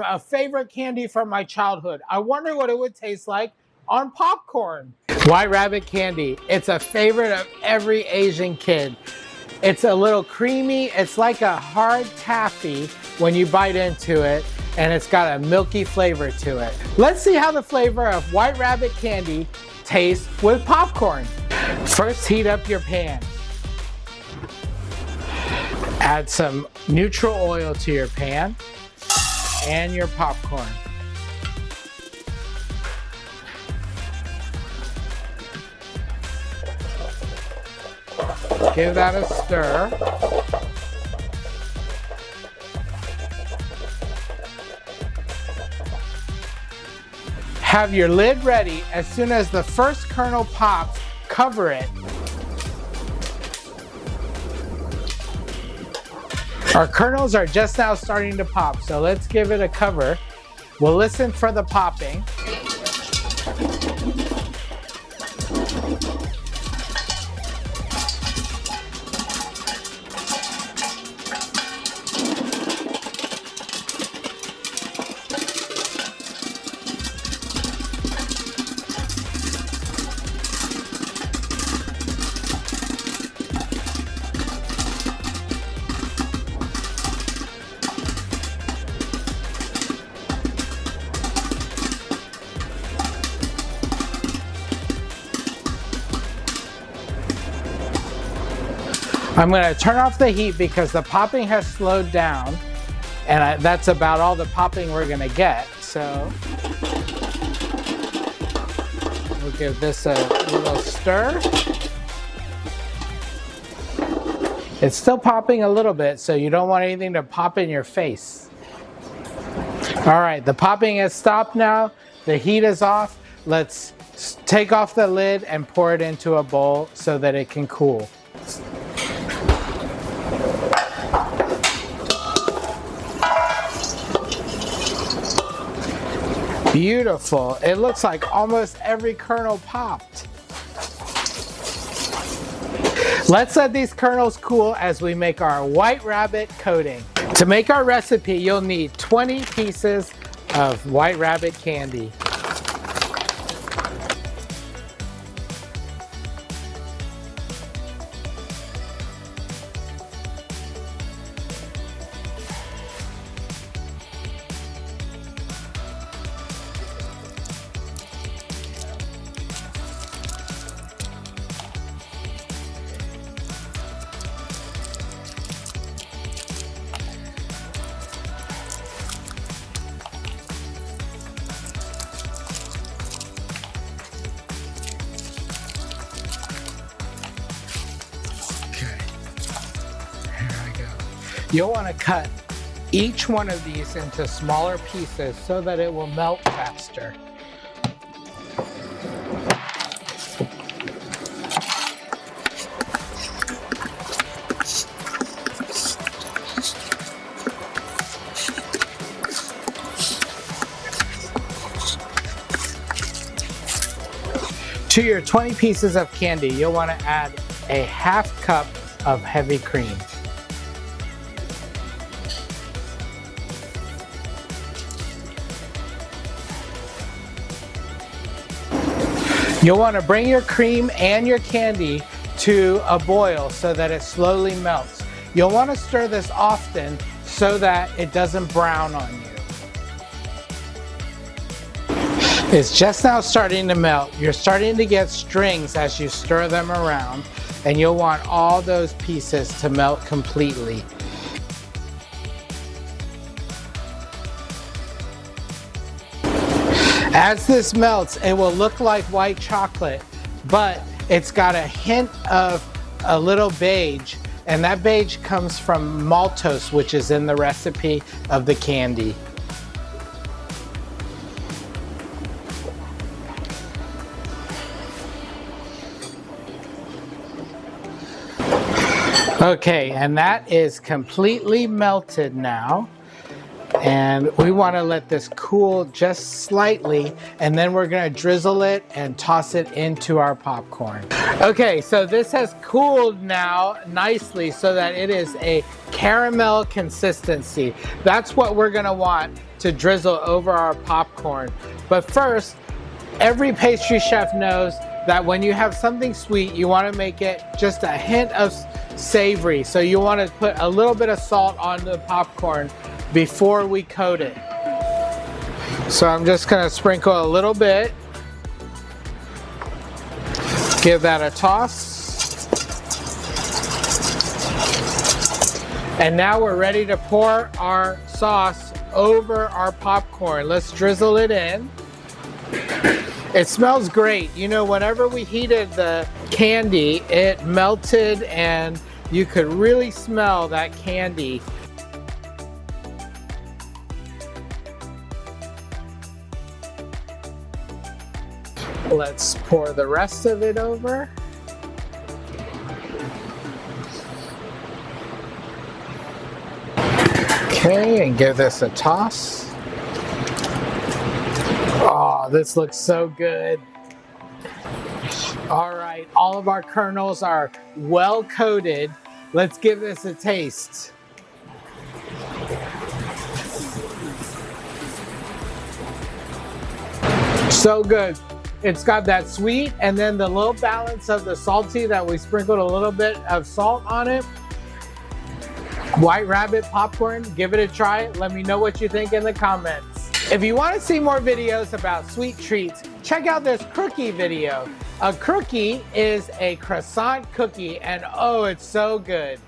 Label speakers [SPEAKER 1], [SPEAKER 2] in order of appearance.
[SPEAKER 1] a favorite candy from my childhood. I wonder what it would taste like on popcorn. White Rabbit candy. It's a favorite of every Asian kid. It's a little creamy. It's like a hard taffy when you bite into it, and it's got a milky flavor to it. Let's see how the flavor of White Rabbit candy tastes with popcorn. First, heat up your pan. Add some neutral oil to your pan and your popcorn. Give that a stir. Have your lid ready. As soon as the first kernel pops, cover it. Our kernels are just now starting to pop, so let's give it a cover. We'll listen for the popping. I'm going to turn off the heat because the popping has slowed down, and that's about all the popping we're going to get. So we'll give this a little stir. It's still popping a little bit, so you don't want anything to pop in your face. All right, the popping has stopped now. The heat is off. Let's take off the lid and pour it into a bowl so that it can cool. Beautiful. It looks like almost every kernel popped. Let's let these kernels cool as we make our White Rabbit coating. To make our recipe, you'll need 20 pieces of White Rabbit candy. You'll want to cut each one of these into smaller pieces so that it will melt faster. To your 20 pieces of candy, you'll want to add a half cup of heavy cream. You'll want to bring your cream and your candy to a boil so that it slowly melts. You'll want to stir this often so that it doesn't brown on you. It's just now starting to melt. You're starting to get strings as you stir them around, and you'll want all those pieces to melt completely. As this melts, it will look like white chocolate, but it's got a hint of a little beige, and that beige comes from maltose, which is in the recipe of the candy. Okay, and that is completely melted now. And we want to let this cool just slightly, and then we're going to drizzle it and toss it into our popcorn. Okay, so this has cooled now nicely so that it is a caramel consistency. That's what we're going to want to drizzle over our popcorn. But first, every pastry chef knows that when you have something sweet, you want to make it just a hint of savory. So you want to put a little bit of salt on the popcorn before we coat it. So I'm just going to sprinkle a little bit. Give that a toss. And now we're ready to pour our sauce over our popcorn. Let's drizzle it in. It smells great. You know, whenever we heated the candy, it melted and you could really smell that candy. Let's pour the rest of it over. Okay, and give this a toss. Oh, this looks so good. All right, all of our kernels are well coated. Let's give this a taste. So good. It's got that sweet and then the little balance of the salty that we sprinkled a little bit of salt on it. White Rabbit popcorn, give it a try. Let me know what you think in the comments. If you want to see more videos about sweet treats, check out this cookie video. A cookie is a croissant cookie and oh, it's so good.